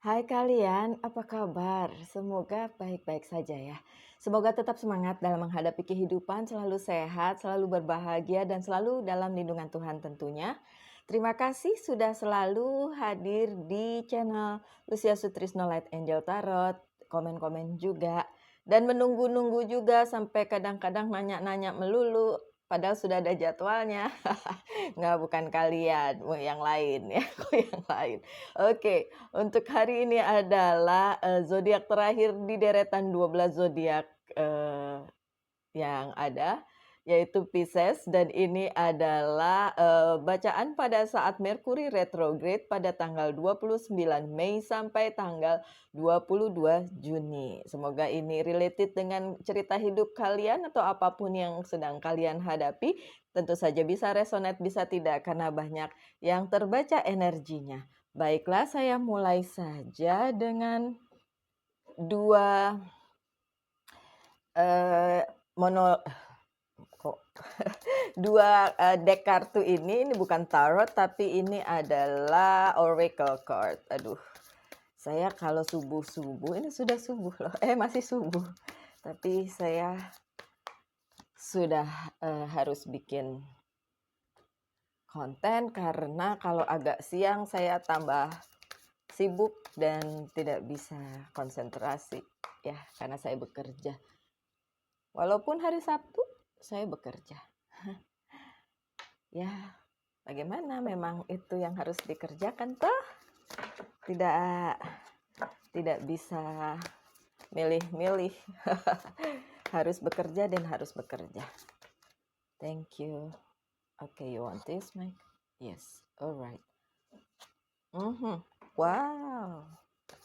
Hai kalian, apa kabar? Semoga baik-baik saja ya. Semoga tetap semangat dalam menghadapi kehidupan, selalu sehat, selalu berbahagia, dan selalu dalam lindungan Tuhan tentunya. Terima kasih sudah selalu hadir di channel Lucia Sutrisno Light Angel Tarot, komen-komen juga, dan menunggu-nunggu juga sampai kadang-kadang nanya-nanya melulu, padahal sudah ada jadwalnya. Nggak, bukan kalian, yang lain ya, yang lain. Oke. Untuk hari ini adalah, zodiak terakhir di deretan 12 zodiak, yang ada, yaitu Pisces, dan ini adalah, bacaan pada saat Merkuri retrograde pada tanggal 29 Mei sampai tanggal 22 Juni. Semoga ini related dengan cerita hidup kalian atau apapun yang sedang kalian hadapi. Tentu saja bisa resonate, bisa tidak, karena banyak yang terbaca energinya. Baiklah, saya mulai saja dengan dua mono kok dua deck kartu ini bukan tarot tapi ini adalah oracle card. Aduh, saya kalau subuh-subuh, ini sudah subuh loh, masih subuh, tapi saya sudah harus bikin konten karena kalau agak siang saya tambah sibuk dan tidak bisa konsentrasi ya, karena saya bekerja. Walaupun hari Sabtu saya bekerja. Ya, bagaimana, memang itu yang harus dikerjakan toh. Tidak bisa milih-milih. Harus bekerja dan harus bekerja. Thank you. Okay, you want this mic? Yes. All right. Wow.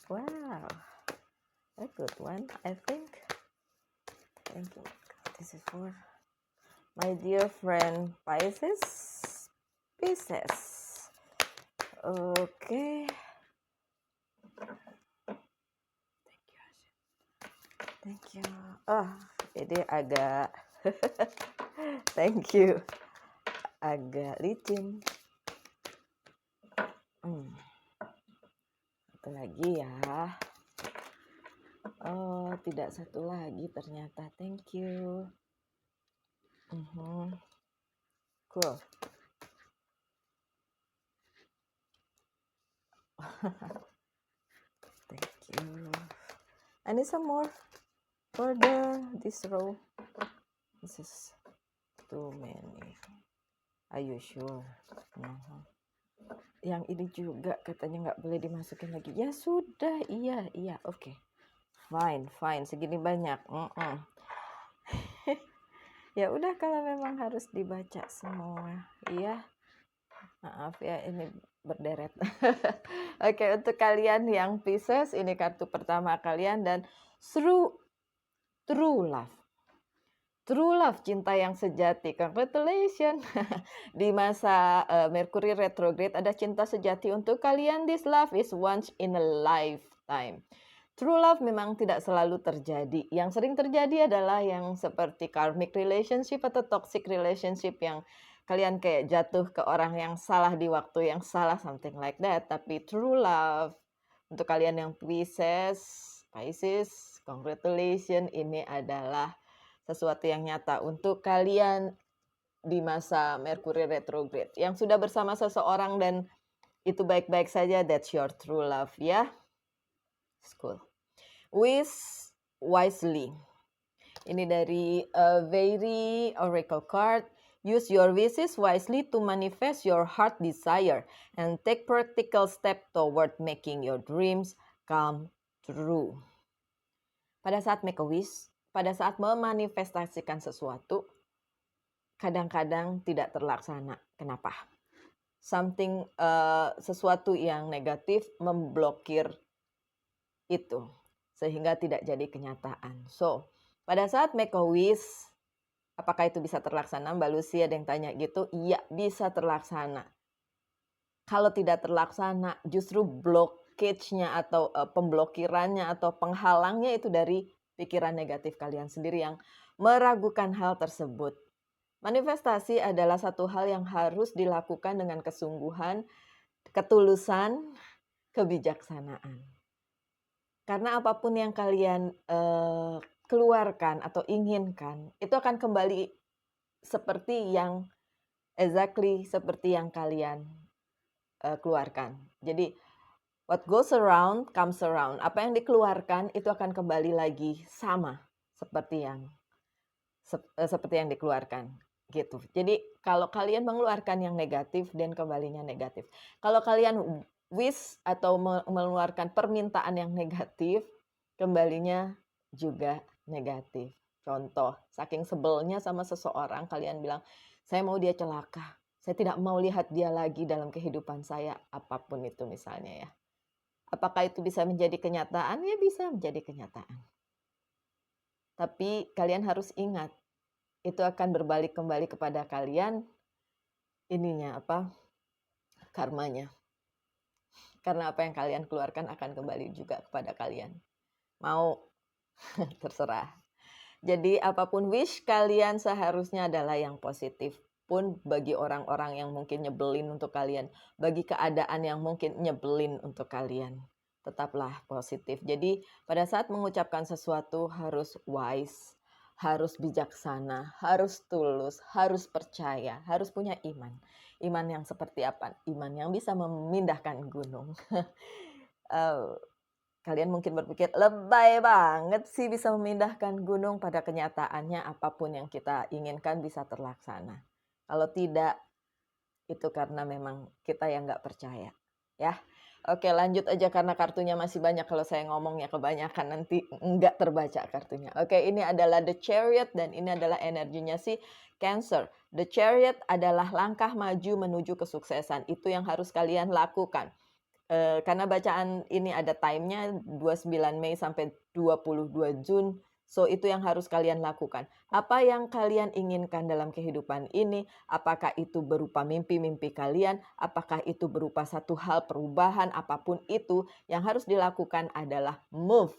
Wow. A good one, I think. Thank you. This is for my dear friend Pisces. Okay. Thank you. Oh, ini agak thank you. Agak licin. Satu lagi ya. Oh, tidak, satu lagi ternyata. Thank you. Cool. Thank you. I need some more for this row. This is too many. Are you sure? Yang ini juga katanya nggak boleh dimasukin lagi. Ya sudah, iya, oke. Fine, segini banyak. Ya udah, kalau memang harus dibaca semua. Iya. Maaf ya, ini berderet. Oke, untuk kalian yang Pisces, ini kartu pertama kalian, dan true love. True love, cinta yang sejati. Congratulations. Di masa Mercury retrograde ada cinta sejati untuk kalian. This love is once in a lifetime. True love memang tidak selalu terjadi. Yang sering terjadi adalah yang seperti karmic relationship atau toxic relationship, yang kalian kayak jatuh ke orang yang salah di waktu yang salah, something like that. Tapi true love, untuk kalian yang Pisces, congratulations, ini adalah sesuatu yang nyata untuk kalian di masa Mercury retrograde. Yang sudah bersama seseorang dan itu baik-baik saja, that's your true love ya. School. Wish wisely. Ini dari Very Oracle card. Use your wishes wisely to manifest your heart desire and take practical step toward making your dreams come true. Pada saat make a wish, pada saat memanifestasikan sesuatu, kadang-kadang tidak terlaksana. Kenapa? Sesuatu yang negatif memblokir itu, sehingga tidak jadi kenyataan. So, pada saat make a wish, apakah itu bisa terlaksana? Mbak Lucy ada yang tanya gitu. Iya, bisa terlaksana. Kalau tidak terlaksana, justru blockage-nya atau pemblokirannya atau penghalangnya itu dari pikiran negatif kalian sendiri yang meragukan hal tersebut. Manifestasi adalah satu hal yang harus dilakukan dengan kesungguhan, ketulusan, kebijaksanaan. Karena apapun yang kalian keluarkan atau inginkan, itu akan kembali seperti yang exactly seperti yang kalian keluarkan. Jadi what goes around comes around. Apa yang dikeluarkan itu akan kembali lagi sama seperti yang seperti yang dikeluarkan gitu. Jadi kalau kalian mengeluarkan yang negatif dan kembalinya negatif. Kalau kalian wish atau mengeluarkan permintaan yang negatif, kembalinya juga negatif. Contoh, saking sebelnya sama seseorang, kalian bilang, saya mau dia celaka. Saya tidak mau lihat dia lagi dalam kehidupan saya, apapun itu misalnya ya. Apakah itu bisa menjadi kenyataan? Ya bisa menjadi kenyataan. Tapi kalian harus ingat, itu akan berbalik kembali kepada kalian karmanya. Karena apa yang kalian keluarkan akan kembali juga kepada kalian. Mau terserah. Jadi apapun wish kalian seharusnya adalah yang positif. Pun bagi orang-orang yang mungkin nyebelin untuk kalian, bagi keadaan yang mungkin nyebelin untuk kalian, tetaplah positif. Jadi pada saat mengucapkan sesuatu harus wise, harus bijaksana, harus tulus, harus percaya, harus punya iman. Iman yang seperti apa? Iman yang bisa memindahkan gunung. Kalian mungkin berpikir, lebay banget sih bisa memindahkan gunung. Pada kenyataannya apapun yang kita inginkan bisa terlaksana. Kalau tidak, itu karena memang kita yang nggak percaya. Ya, oke lanjut aja karena kartunya masih banyak. Kalau saya ngomongnya kebanyakan nanti nggak terbaca kartunya. Oke, ini adalah The Chariot dan ini adalah energinya si Cancer. The Chariot adalah langkah maju menuju kesuksesan. Itu yang harus kalian lakukan. Karena bacaan ini ada time-nya 29 Mei sampai 22 Jun. So itu yang harus kalian lakukan. Apa yang kalian inginkan dalam kehidupan ini? Apakah itu berupa mimpi-mimpi kalian? Apakah itu berupa satu hal perubahan? Apapun itu yang harus dilakukan adalah move,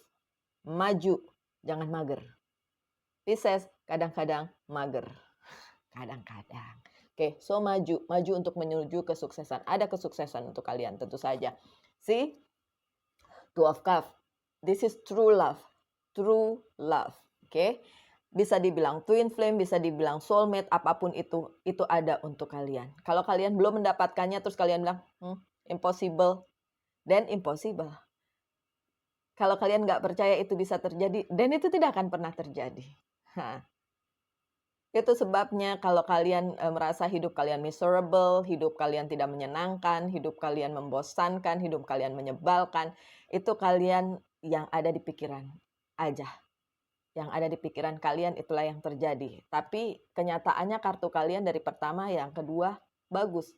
maju, jangan mager. Pisces kadang-kadang mager. Kadang-kadang. Oke, so maju untuk menuju kesuksesan. Ada kesuksesan untuk kalian tentu saja. See? Two of Cups. This is true love. True love. Oke. Bisa dibilang twin flame, bisa dibilang soulmate, apapun itu ada untuk kalian. Kalau kalian belum mendapatkannya terus kalian bilang, impossible, then impossible. Kalau kalian nggak percaya itu bisa terjadi, dan itu tidak akan pernah terjadi. Itu sebabnya kalau kalian merasa hidup kalian miserable, hidup kalian tidak menyenangkan, hidup kalian membosankan, hidup kalian menyebalkan, itu kalian yang ada di pikiran aja. Yang ada di pikiran kalian itulah yang terjadi. Tapi kenyataannya kartu kalian dari pertama, yang kedua bagus.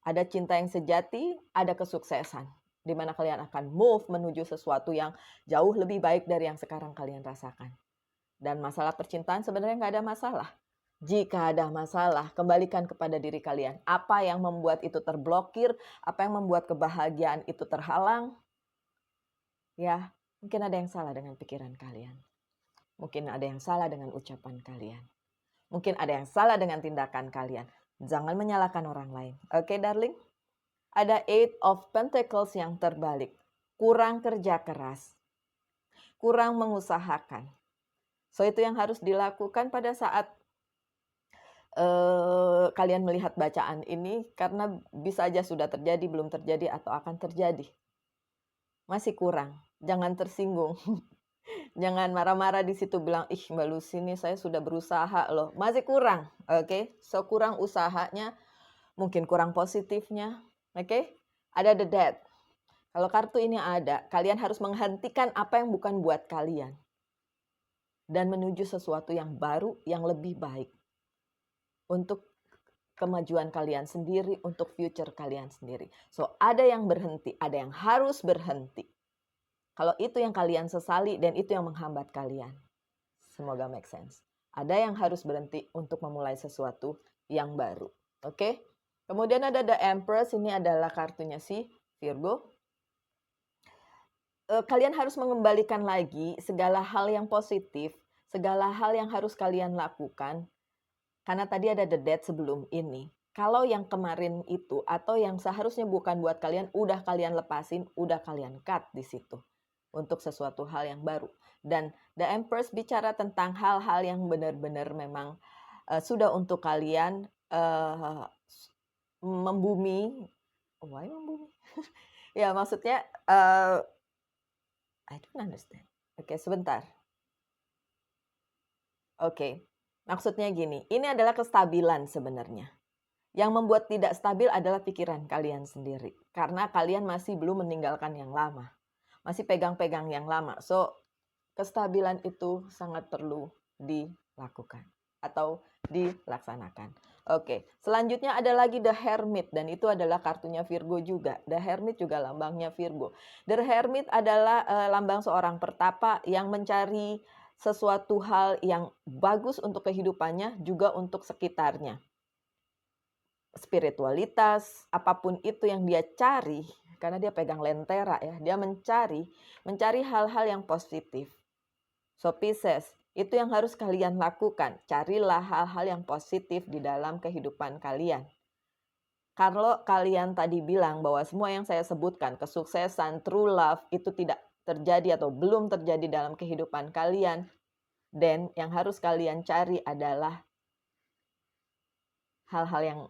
Ada cinta yang sejati, ada kesuksesan. Di mana kalian akan move menuju sesuatu yang jauh lebih baik dari yang sekarang kalian rasakan. Dan masalah percintaan sebenarnya nggak ada masalah. Jika ada masalah, kembalikan kepada diri kalian. Apa yang membuat itu terblokir? Apa yang membuat kebahagiaan itu terhalang? Ya, mungkin ada yang salah dengan pikiran kalian. Mungkin ada yang salah dengan ucapan kalian. Mungkin ada yang salah dengan tindakan kalian. Jangan menyalahkan orang lain. Oke, darling? Ada Eight of Pentacles yang terbalik. Kurang kerja keras. Kurang mengusahakan. So, itu yang harus dilakukan pada saat kalian melihat bacaan ini, karena bisa aja sudah terjadi, belum terjadi, atau akan terjadi. Masih kurang. Jangan tersinggung. Jangan marah-marah di situ bilang, ih Mbak Lucy ini saya sudah berusaha loh. Masih kurang. Oke? So, kurang usahanya, mungkin kurang positifnya. Oke? Ada the death. Kalau kartu ini ada, kalian harus menghentikan apa yang bukan buat kalian. Dan menuju sesuatu yang baru, yang lebih baik. Untuk kemajuan kalian sendiri, untuk future kalian sendiri. So, ada yang berhenti, ada yang harus berhenti. Kalau itu yang kalian sesali dan itu yang menghambat kalian. Semoga make sense. Ada yang harus berhenti untuk memulai sesuatu yang baru. Oke? Kemudian ada The Empress, ini adalah kartunya si Virgo. Kalian harus mengembalikan lagi segala hal yang positif, segala hal yang harus kalian lakukan. Karena tadi ada the death sebelum ini. Kalau yang kemarin itu atau yang seharusnya bukan buat kalian, udah kalian lepasin, udah kalian cut di situ. untuk sesuatu hal yang baru. Dan The Empress bicara tentang hal-hal yang benar-benar memang sudah untuk kalian membumi. Why membumi? Ya, maksudnya I don't understand. Oke, sebentar. Oke, maksudnya gini, ini adalah kestabilan sebenarnya. Yang membuat tidak stabil adalah pikiran kalian sendiri. Karena kalian masih belum meninggalkan yang lama. Masih pegang-pegang yang lama. So, kestabilan itu sangat perlu dilakukan atau dilaksanakan. Oke, selanjutnya ada lagi The Hermit, dan itu adalah kartunya Virgo juga. The Hermit juga lambangnya Virgo. The Hermit adalah lambang seorang pertapa yang mencari sesuatu hal yang bagus untuk kehidupannya, juga untuk sekitarnya. Spiritualitas, apapun itu yang dia cari, karena dia pegang lentera ya, dia mencari hal-hal yang positif. So Pisces, itu yang harus kalian lakukan. Carilah hal-hal yang positif di dalam kehidupan kalian. Kalau kalian tadi bilang bahwa semua yang saya sebutkan, kesuksesan, true love, itu tidak terjadi atau belum terjadi dalam kehidupan kalian, dan yang harus kalian cari adalah hal-hal yang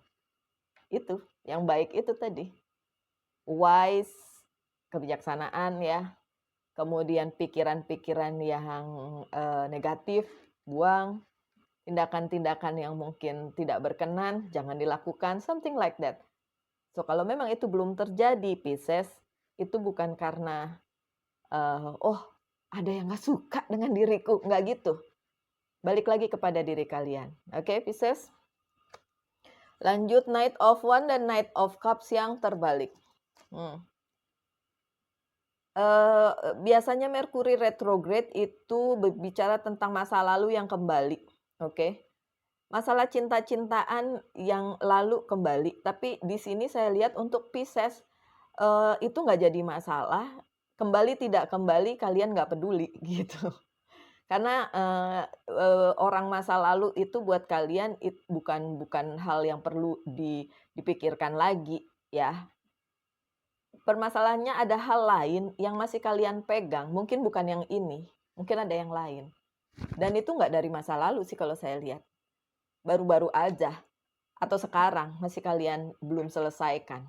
itu, yang baik itu tadi. Wise, kebijaksanaan ya. Kemudian pikiran-pikiran yang negatif, buang. Tindakan-tindakan yang mungkin tidak berkenan, jangan dilakukan, something like that. So kalau memang itu belum terjadi, Pisces, itu bukan karena ada yang gak suka dengan diriku, nggak gitu. Balik lagi kepada diri kalian. Oke, Pisces? Lanjut Knight of Wands dan Knight of Cups yang terbalik. Biasanya Mercury retrograde itu berbicara tentang masa lalu yang kembali. Oke. Masalah cinta-cintaan yang lalu kembali. Tapi di sini saya lihat untuk Pisces itu nggak jadi masalah. Kembali tidak kembali kalian nggak peduli gitu. Karena orang masa lalu itu buat kalian bukan hal yang perlu dipikirkan lagi ya. Permasalahannya ada hal lain yang masih kalian pegang. Mungkin bukan yang ini. Mungkin ada yang lain. Dan itu nggak dari masa lalu sih kalau saya lihat. Baru-baru aja atau sekarang masih kalian belum selesaikan.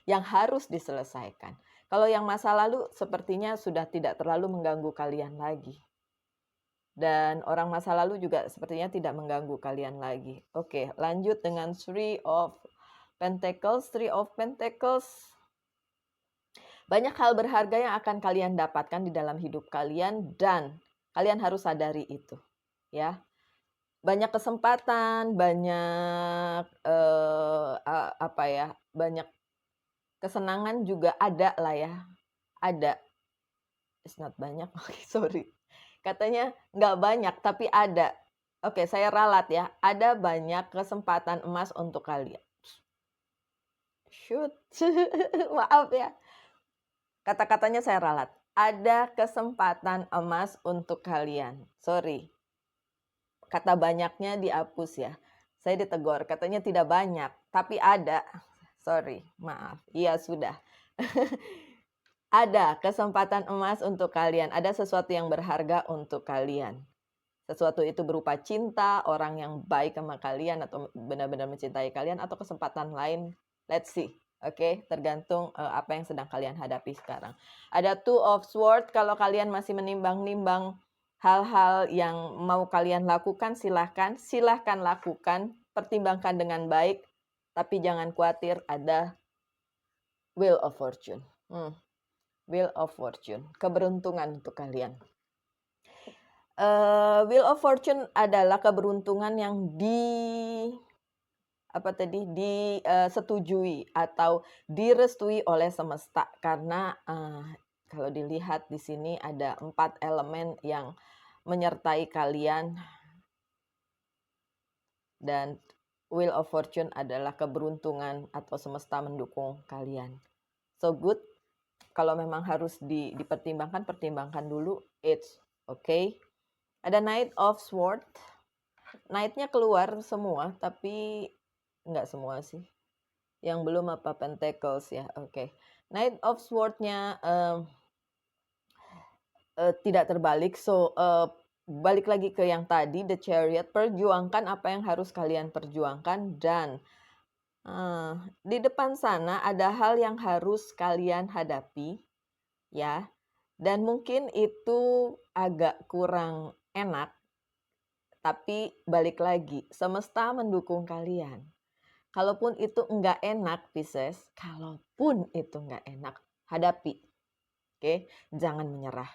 Yang harus diselesaikan. Kalau yang masa lalu sepertinya sudah tidak terlalu mengganggu kalian lagi. Dan orang masa lalu juga sepertinya tidak mengganggu kalian lagi. Oke, lanjut dengan Three of Pentacles. Three of Pentacles. Banyak hal berharga yang akan kalian dapatkan di dalam hidup kalian, dan kalian harus sadari itu. Ya. Banyak kesempatan, banyak banyak kesenangan juga ada lah ya. Ada. It's not banyak. Oke, sorry. Katanya nggak banyak, tapi ada. Oke, saya ralat ya. Ada banyak kesempatan emas untuk kalian. Shoot. Maaf ya. Kata-katanya saya ralat. Ada kesempatan emas untuk kalian. Sorry. Kata banyaknya dihapus ya. Saya ditegur, katanya tidak banyak, tapi ada. Sorry, maaf. Iya, sudah. Ada kesempatan emas untuk kalian. Ada sesuatu yang berharga untuk kalian. Sesuatu itu berupa cinta, orang yang baik sama kalian, atau benar-benar mencintai kalian, atau kesempatan lain. Let's see. Oke, tergantung apa yang sedang kalian hadapi sekarang. Ada Two of Swords, kalau kalian masih menimbang-nimbang hal-hal yang mau kalian lakukan, silahkan lakukan, pertimbangkan dengan baik, tapi jangan khawatir, ada Wheel of Fortune. Wheel of Fortune, keberuntungan untuk kalian. Wheel of Fortune adalah keberuntungan yang disetujui atau direstui oleh semesta, karena kalau dilihat di sini ada 4 elemen yang menyertai kalian, dan Wheel of Fortune adalah keberuntungan atau semesta mendukung kalian. So good. Kalau memang harus dipertimbangkan, pertimbangkan dulu. It's okay. Ada Knight of Swords. Knight-nya keluar semua, tapi nggak semua sih. Yang belum apa Pentacles ya. Oke. Knight of Swords-nya tidak terbalik. So, balik lagi ke yang tadi, The Chariot, perjuangkan apa yang harus kalian perjuangkan dan di depan sana ada hal yang harus kalian hadapi, ya. Dan mungkin itu agak kurang enak, tapi balik lagi, semesta mendukung kalian. Kalaupun itu enggak enak, Pisces, kalaupun itu enggak enak, hadapi. Oke, jangan menyerah.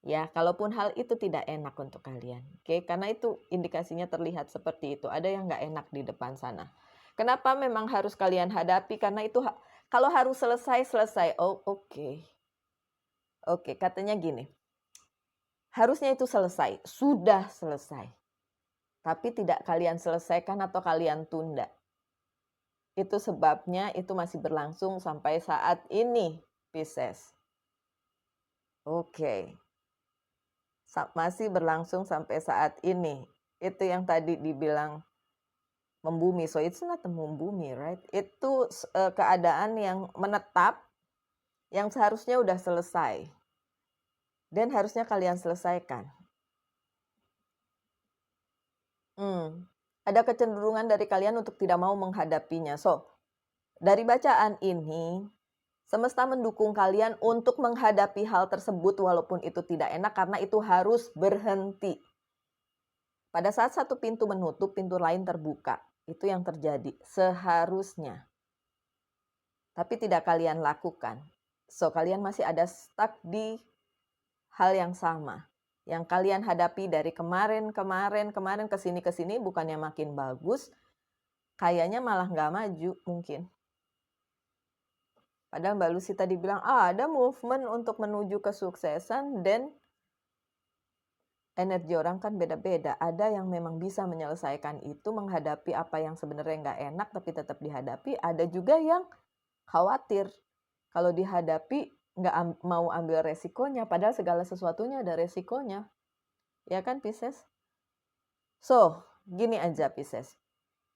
Ya, kalaupun hal itu tidak enak untuk kalian. Oke, karena itu indikasinya terlihat seperti itu. Ada yang enggak enak di depan sana. Kenapa memang harus kalian hadapi? Karena itu kalau harus selesai. Oh, oke. Oke, katanya gini. Harusnya itu selesai, sudah selesai. Tapi tidak kalian selesaikan atau kalian tunda. Itu sebabnya itu masih berlangsung sampai saat ini, Pisces. Oke. Masih berlangsung sampai saat ini. Itu yang tadi dibilang membumi. So it's not a membumi, right? Itu keadaan yang menetap, yang seharusnya udah selesai. Dan harusnya kalian selesaikan. Ada kecenderungan dari kalian untuk tidak mau menghadapinya. So, dari bacaan ini, semesta mendukung kalian untuk menghadapi hal tersebut walaupun itu tidak enak karena itu harus berhenti. Pada saat satu pintu menutup, pintu lain terbuka. Itu yang terjadi seharusnya. Tapi tidak kalian lakukan. So, kalian masih ada stuck di hal yang sama. Yang kalian hadapi dari kemarin ke sini bukannya makin bagus, kayaknya malah nggak maju mungkin. Padahal Mbak Lucy tadi bilang, ada movement untuk menuju kesuksesan dan energi orang kan beda-beda. Ada yang memang bisa menyelesaikan itu, menghadapi apa yang sebenarnya nggak enak tapi tetap dihadapi. Ada juga yang khawatir kalau dihadapi nggak mau ambil resikonya, padahal segala sesuatunya ada resikonya. Ya kan, Pisces? So, gini aja, Pisces.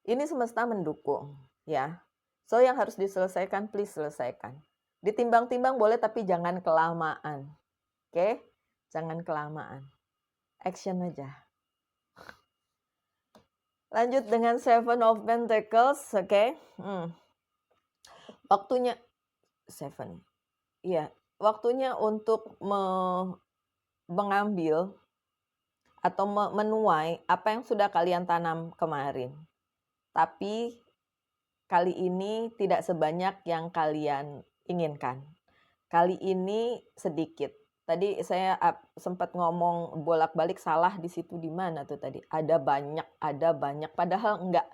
Ini semesta mendukung, ya. So, yang harus diselesaikan, please selesaikan. Ditimbang-timbang boleh, tapi jangan kelamaan. Oke? Jangan kelamaan. Action aja. Lanjut dengan Seven of Pentacles, oke? Waktunya, Seven. Iya, waktunya untuk mengambil atau menuai apa yang sudah kalian tanam kemarin. Tapi kali ini tidak sebanyak yang kalian inginkan. Kali ini sedikit. Tadi saya sempat ngomong bolak-balik salah di situ di mana tuh tadi. Ada banyak. Padahal enggak.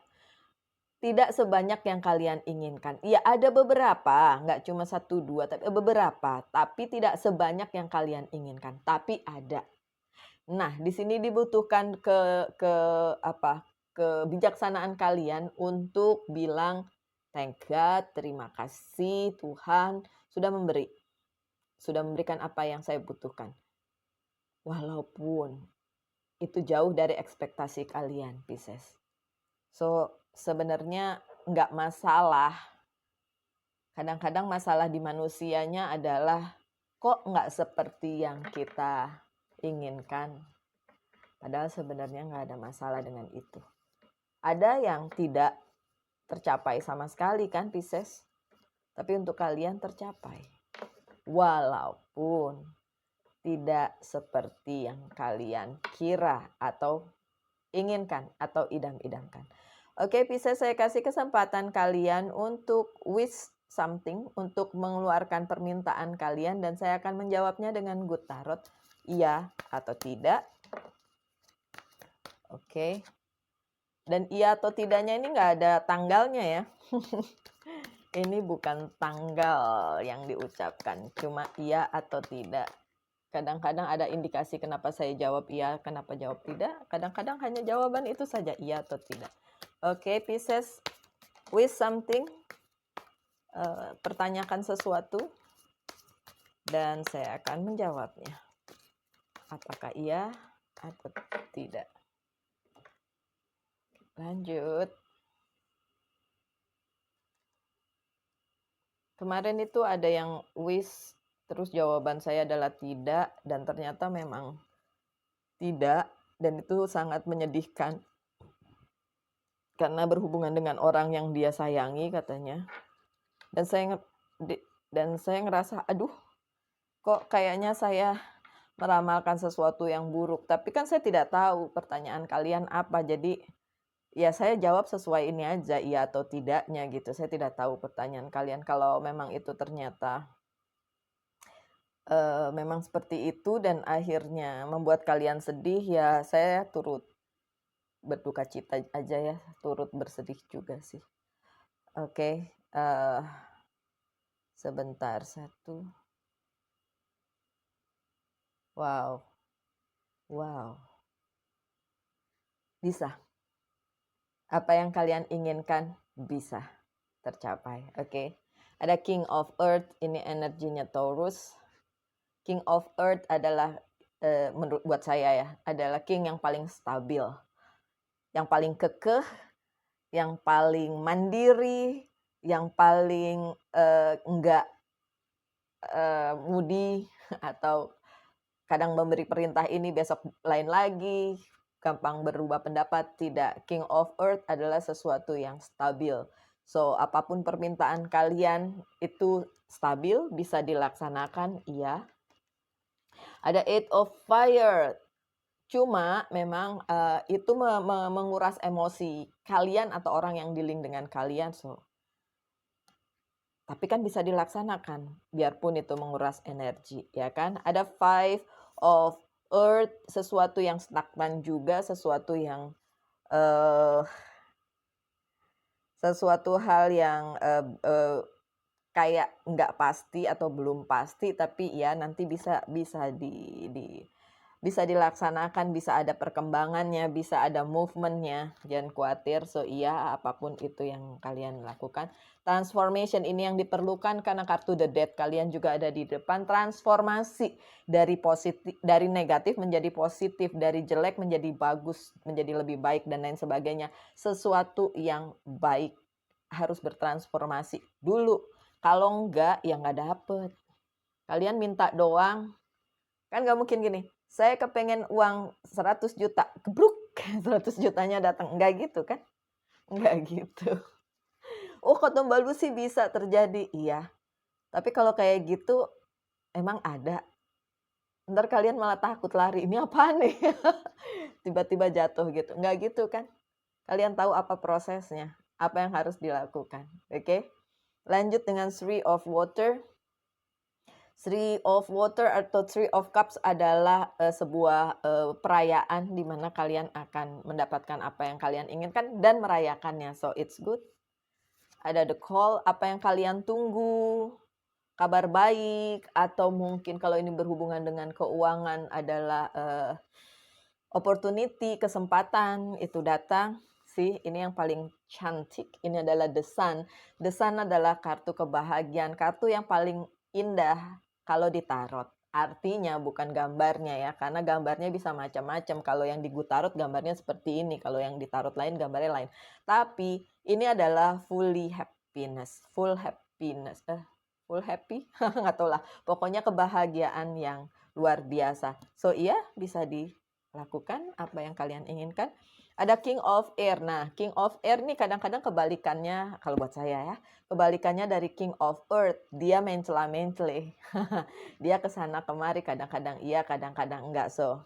Tidak sebanyak yang kalian inginkan. Iya, ada beberapa, enggak cuma 1, 2, tapi beberapa. Tapi tidak sebanyak yang kalian inginkan. Tapi ada. Nah, di sini dibutuhkan kebijaksanaan kalian untuk bilang thank God, terima kasih Tuhan sudah memberi. Sudah memberikan apa yang saya butuhkan. Walaupun itu jauh dari ekspektasi kalian, Pisces. So, sebenarnya nggak masalah. Kadang-kadang masalah di manusianya adalah kok nggak seperti yang kita inginkan. Padahal sebenarnya nggak ada masalah dengan itu. Ada yang tidak tercapai sama sekali kan, Pisces. Tapi untuk kalian tercapai. Walaupun tidak seperti yang kalian kira atau inginkan atau idam-idamkan. Oke, Pisces, saya kasih kesempatan kalian untuk wish something, untuk mengeluarkan permintaan kalian dan saya akan menjawabnya dengan Good Tarot, iya atau tidak. Oke. Dan iya atau tidaknya ini nggak ada tanggalnya ya. Ini bukan tanggal yang diucapkan, cuma iya atau tidak. Kadang-kadang ada indikasi kenapa saya jawab iya, kenapa jawab tidak. Kadang-kadang hanya jawaban itu saja, iya atau tidak. Oke, Pisces, wish something. Pertanyakan sesuatu. Dan saya akan menjawabnya. Apakah iya atau tidak. Lanjut. Kemarin itu ada yang wish Terus jawaban saya adalah tidak, dan ternyata memang tidak, dan itu sangat menyedihkan. Karena berhubungan dengan orang yang dia sayangi katanya. Dan saya ngerasa, aduh, kok kayaknya saya meramalkan sesuatu yang buruk. Tapi kan saya tidak tahu pertanyaan kalian apa. Jadi ya saya jawab sesuai ini aja, iya atau tidaknya gitu. Saya tidak tahu pertanyaan kalian. Kalau memang itu ternyata memang seperti itu dan akhirnya membuat kalian sedih, ya saya turut berduka cita aja ya, turut bersedih juga sih. Oke, sebentar satu. Wow, bisa. Apa yang kalian inginkan bisa tercapai, oke. Ada King of Earth, ini energinya Taurus. King of Earth adalah menurut buat saya ya, adalah king yang paling stabil, yang paling kekeh, yang paling mandiri, yang paling enggak moody atau kadang memberi perintah ini besok lain lagi, gampang berubah pendapat. Tidak, King of Earth adalah sesuatu yang stabil. So apapun permintaan kalian itu stabil, bisa dilaksanakan, iya. Ada Eight of Fire. Cuma memang itu menguras emosi kalian atau orang yang dealing dengan kalian. So, tapi kan bisa dilaksanakan, biarpun itu menguras energi, ya kan? Ada Five of Earth, sesuatu yang stagnan juga, sesuatu yang sesuatu hal yang kayak nggak pasti atau belum pasti, tapi ya nanti bisa dilaksanakan, bisa ada perkembangannya, bisa ada movementnya, jangan khawatir. So iya, apapun itu yang kalian lakukan. Transformation ini yang diperlukan karena kartu The Death kalian juga ada di depan. Transformasi dari positif, dari negatif menjadi positif, dari jelek menjadi bagus, menjadi lebih baik dan lain sebagainya. Sesuatu yang baik harus bertransformasi dulu. Kalau enggak, ya enggak dapet. Kalian minta doang, kan nggak mungkin gini, saya kepengen uang 100 juta, gebruk, 100 jutanya datang. Enggak gitu kan? Enggak gitu. Oh, kata Mbak Lu sih bisa terjadi. Iya. Tapi kalau kayak gitu, emang ada. Ntar kalian malah takut lari. Ini apa nih? Tiba-tiba jatuh gitu. Enggak gitu kan? Kalian tahu apa prosesnya. Apa yang harus dilakukan. Oke? Lanjut dengan Three of Water. Three of Water atau Three of Cups adalah sebuah perayaan di mana kalian akan mendapatkan apa yang kalian inginkan dan merayakannya. So it's good. Ada the call, apa yang kalian tunggu, kabar baik, atau mungkin kalau ini berhubungan dengan keuangan adalah opportunity, kesempatan itu datang. Sih, ini yang paling cantik. Ini adalah The Sun. The Sun adalah kartu kebahagiaan, kartu yang paling indah kalau ditarot. Artinya bukan gambarnya ya, karena gambarnya bisa macam-macam. Kalau yang di Gutarot gambarnya seperti ini, kalau yang ditarot lain gambarnya lain. Tapi ini adalah fully happiness, full happiness, full happy, nggak tahu lah. Pokoknya kebahagiaan yang luar biasa. So iya, bisa dilakukan apa yang kalian inginkan. Ada King of Air. Nah, King of Air nih kadang-kadang kebalikannya, kalau buat saya ya, kebalikannya dari King of Earth. Dia mencela-mencele. Dia kesana kemari, kadang-kadang iya, kadang-kadang enggak. So,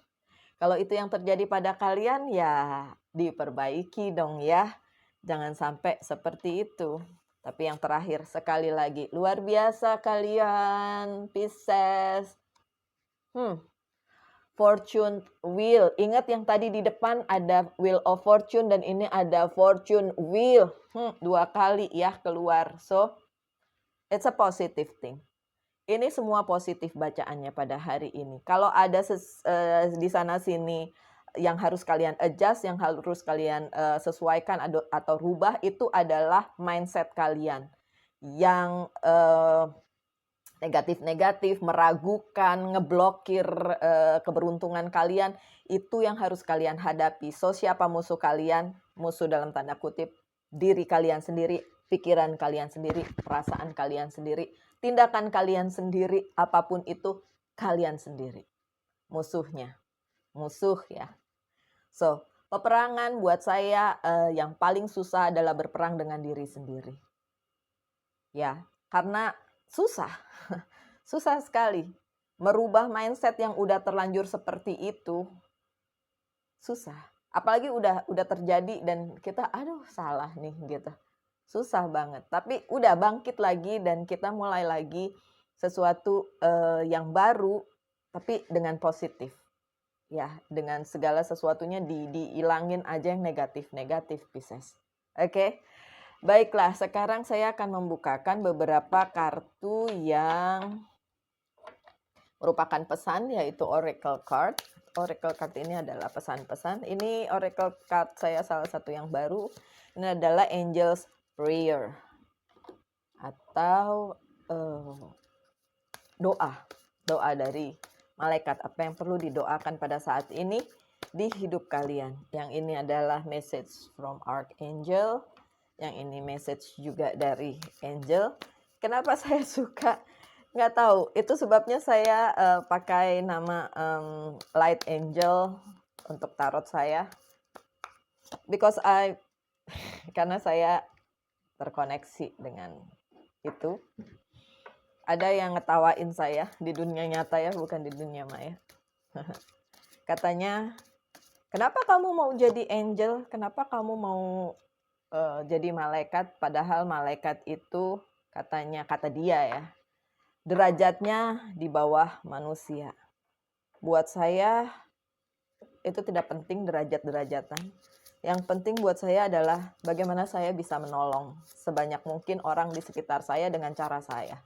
kalau itu yang terjadi pada kalian, ya diperbaiki dong ya. Jangan sampai seperti itu. Tapi yang terakhir, sekali lagi, luar biasa kalian, Pisces. Fortune wheel. Ingat yang tadi di depan ada wheel of fortune dan ini ada fortune wheel. 2 kali ya keluar. So, it's a positive thing. Ini semua positif bacaannya pada hari ini. Kalau ada di sana sini yang harus kalian adjust, yang harus kalian sesuaikan atau rubah, itu adalah mindset kalian yang negatif-negatif, meragukan, ngeblokir keberuntungan kalian, itu yang harus kalian hadapi. So, siapa musuh kalian? Musuh dalam tanda kutip, diri kalian sendiri. pikiran kalian sendiri, perasaan kalian sendiri, tindakan kalian sendiri, apapun itu kalian sendiri. Musuhnya, musuh ya. So, peperangan buat saya yang paling susah adalah berperang dengan diri sendiri. Ya, karena susah. Susah sekali. Merubah mindset yang udah terlanjur seperti itu susah. Apalagi udah terjadi dan kita aduh salah nih gitu. Susah banget. Tapi udah bangkit lagi dan kita mulai lagi sesuatu yang baru tapi dengan positif. Ya, dengan segala sesuatunya diilangin aja yang negatif-negatif, Pisces. Oke. Baiklah, sekarang saya akan membukakan beberapa kartu yang merupakan pesan, yaitu Oracle Card. Oracle Card ini adalah pesan-pesan. Ini Oracle Card saya salah satu yang baru. Ini adalah Angel's Prayer. Atau doa dari malaikat. Apa yang perlu didoakan pada saat ini di hidup kalian. Yang ini adalah message from Archangel. Yang ini message juga dari Angel. Kenapa saya suka? Nggak tahu, itu sebabnya saya pakai nama Light Angel untuk tarot saya. Because karena saya terkoneksi dengan itu. Ada yang ngetawain saya di dunia nyata ya, bukan di dunia maya. Katanya, kenapa kamu mau jadi angel? Kenapa kamu mau jadi malaikat? Padahal malaikat itu kata dia ya, derajatnya di bawah manusia. Buat saya itu tidak penting derajat-derajatan. Yang penting buat saya adalah bagaimana saya bisa menolong sebanyak mungkin orang di sekitar saya dengan cara saya.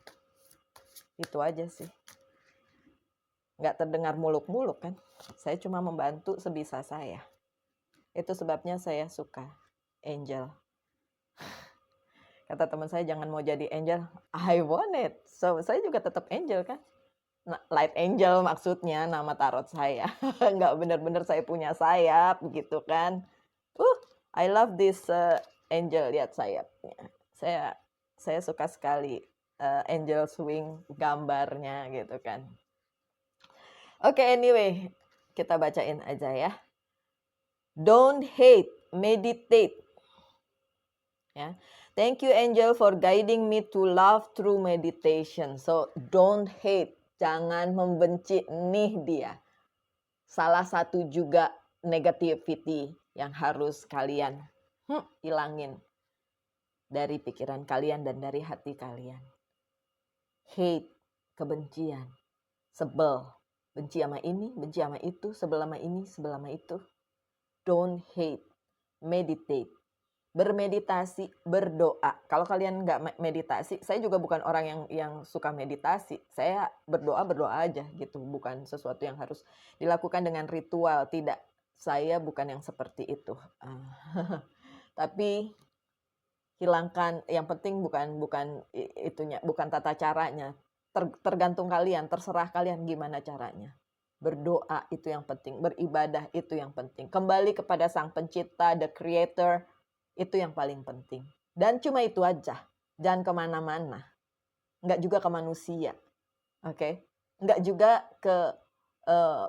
Itu aja sih. Nggak terdengar muluk-muluk kan. Saya cuma membantu sebisa saya. Itu sebabnya saya suka angel. Kata teman saya, jangan mau jadi angel. I want it. So, saya juga tetap angel kan. Light Angel maksudnya nama tarot saya. Nggak benar-benar saya punya sayap gitu kan. I love this angel, lihat sayapnya. Saya suka sekali angel swing gambarnya gitu kan. Oke, anyway, kita bacain aja ya. Don't hate, meditate. Ya. Thank you angel for guiding me to love through meditation. So don't hate, jangan membenci, nih dia. Salah satu juga negativity yang harus kalian hilangin dari pikiran kalian dan dari hati kalian. Hate, kebencian, sebel, benci sama ini, benci sama itu, sebel sama ini, sebel sama itu. Don't hate, meditate. Bermeditasi, berdoa. Kalau kalian nggak meditasi, saya juga bukan orang yang suka meditasi. Saya berdoa aja gitu, bukan sesuatu yang harus dilakukan dengan ritual. Tidak, saya bukan yang seperti itu. Tapi hilangkan, yang penting bukan itunya, bukan tata caranya. Tergantung kalian, terserah kalian gimana caranya. Berdoa itu yang penting, beribadah itu yang penting. Kembali kepada Sang Pencipta, the Creator. Itu yang paling penting. Dan cuma itu aja. Jangan kemana-mana. Enggak juga ke manusia. Oke? Enggak juga ke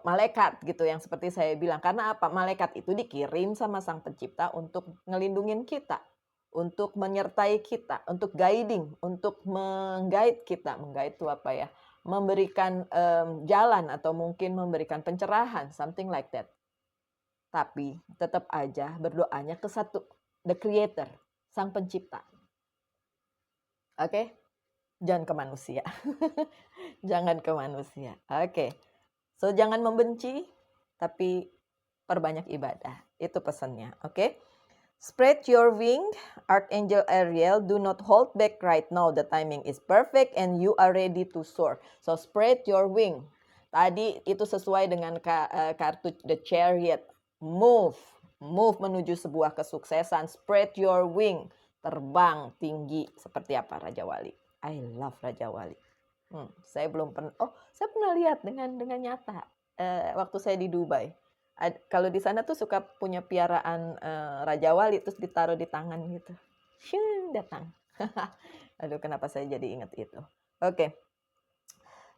malaikat gitu yang seperti saya bilang. Karena apa? Malaikat itu dikirim sama Sang Pencipta untuk ngelindungin kita. Untuk menyertai kita. Untuk guiding. Untuk meng-guide kita. Meng-guide itu apa ya? Memberikan jalan atau mungkin memberikan pencerahan. Something like that. Tapi tetap aja berdoanya ke satu. The Creator, Sang Pencipta. Oke? Jangan ke manusia. Jangan ke manusia. Oke. So, jangan membenci, tapi perbanyak ibadah. Itu pesannya. Oke? Spread your wing, Archangel Ariel. Do not hold back right now. The timing is perfect and you are ready to soar. So, spread your wing. Tadi itu sesuai dengan kartu The Chariot. Move menuju sebuah kesuksesan. Spread your wing, terbang tinggi. Seperti apa Raja Wali? I love Raja Wali. Saya belum pernah. Saya pernah lihat dengan nyata waktu saya di Dubai. Kalau di sana tuh suka punya piaraan Raja Wali terus ditaruh di tangan gitu. Datang. Aduh, kenapa saya jadi ingat itu. Oke.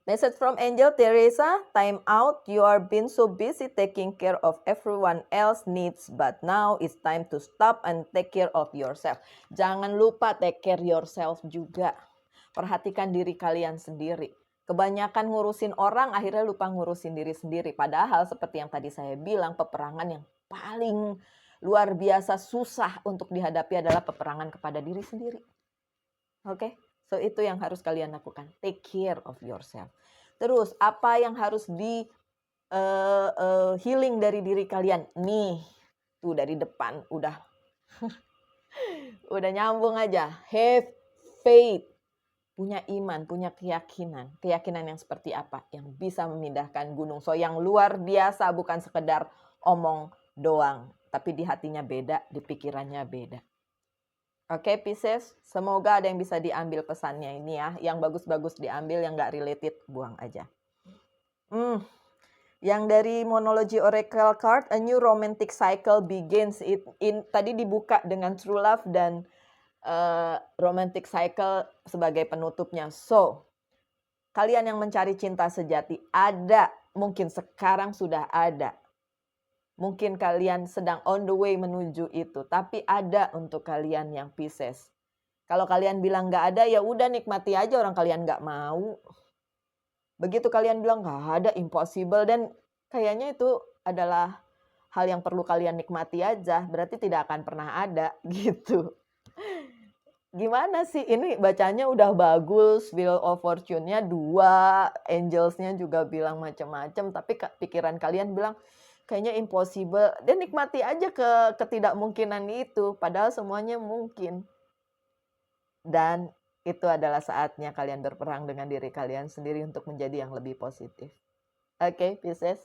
Message from Angel Teresa, time out. You are been so busy taking care of everyone else needs, but now it's time to stop and take care of yourself. Jangan lupa take care yourself juga. Perhatikan diri kalian sendiri. Kebanyakan ngurusin orang, akhirnya lupa ngurusin diri sendiri. Padahal seperti yang tadi saya bilang, peperangan yang paling luar biasa susah untuk dihadapi adalah peperangan kepada diri sendiri. Oke? So itu yang harus kalian lakukan. Take care of yourself. Terus apa yang harus di healing dari diri kalian? Nih, tuh dari depan udah udah nyambung aja. Have faith. Punya iman, punya keyakinan. Keyakinan yang seperti apa? Yang bisa memindahkan gunung. So yang luar biasa, bukan sekedar omong doang. Tapi di hatinya beda, di pikirannya beda. Oke, Pisces, semoga ada yang bisa diambil pesannya ini ya. Yang bagus-bagus diambil, yang nggak related, buang aja. Yang dari Monology Oracle Card, a new romantic cycle begins. Tadi dibuka dengan true love dan romantic cycle sebagai penutupnya. So, kalian yang mencari cinta sejati ada, mungkin sekarang sudah ada. Mungkin kalian sedang on the way menuju itu, tapi ada untuk kalian yang Pisces. Kalau kalian bilang nggak ada, ya udah nikmati aja orang kalian nggak mau. Begitu kalian bilang nggak ada, impossible, dan kayaknya itu adalah hal yang perlu kalian nikmati aja, berarti tidak akan pernah ada gitu. Gimana sih? Ini bacanya udah bagus, Wheel of Fortune-nya 2, Angels-nya juga bilang macam-macam, tapi pikiran kalian bilang, kayaknya impossible, dan nikmati aja ketidakmungkinan itu, padahal semuanya mungkin. Dan itu adalah saatnya kalian berperang dengan diri kalian sendiri untuk menjadi yang lebih positif. Oke, Pisces.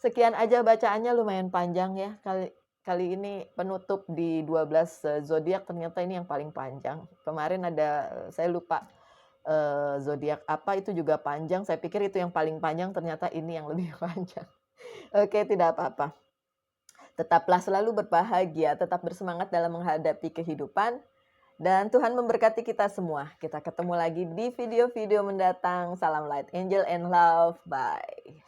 Sekian aja bacaannya, lumayan panjang ya. Kali ini penutup di 12 zodiak, ternyata ini yang paling panjang. Kemarin ada, saya lupa zodiak apa, itu juga panjang. Saya pikir itu yang paling panjang, ternyata ini yang lebih panjang. Oke, tidak apa-apa. Tetaplah selalu berbahagia, tetap bersemangat dalam menghadapi kehidupan. Dan Tuhan memberkati kita semua. Kita ketemu lagi di video-video mendatang. Salam light, angel and love. Bye.